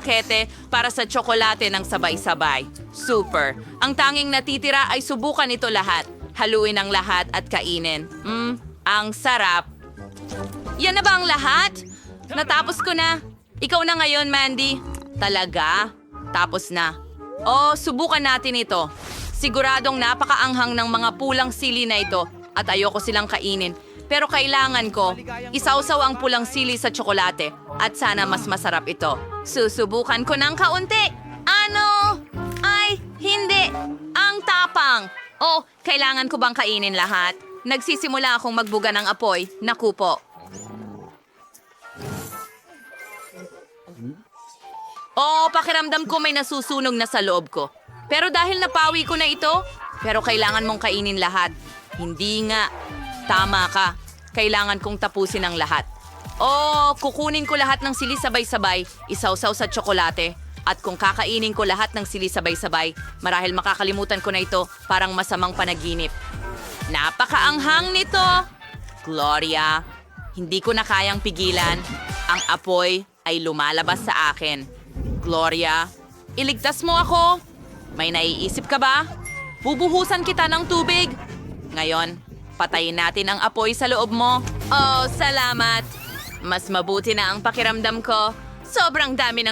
pakete para sa tsokolate ng sabay-sabay. Super. Ang tanging natitira ay subukan ito lahat. Haluin ang lahat at kainin. Ang sarap. Yan na ba ang lahat? Natapos ko na. Ikaw na ngayon, Mandy. Talaga? Tapos na. Oh, subukan natin ito. Siguradong napakaanghang ng mga pulang sili na ito at ayoko silang kainin. Pero kailangan ko, isawsaw ang pulang sili sa tsokolate at sana mas masarap ito. Susubukan ko ng kaunti. Ano? Ay, hindi. Ang tapang. Oh, kailangan ko bang kainin lahat? Nagsisimula akong magbuga ng apoy. Naku po. Oh, pakiramdam ko may nasusunog na sa loob ko. Pero dahil napawi ko na ito, pero kailangan mong kainin lahat. Hindi nga. Tama ka. Kailangan kong tapusin ang lahat. Oh, kukunin ko lahat ng sili sabay-sabay, isawsaw sa tsokolate. At kung kakainin ko lahat ng sili sabay-sabay, marahil makakalimutan ko na ito parang masamang panaginip. Napakaanghang nito! Gloria, hindi ko na kayang pigilan. Ang apoy ay lumalabas sa akin. Gloria, iligtas mo ako. May naiisip ka ba? Bubuhusan kita ng tubig. Ngayon, patayin natin ang apoy sa loob mo. Oh, salamat. Mas mabuti na ang pakiramdam ko. Sobrang dami ng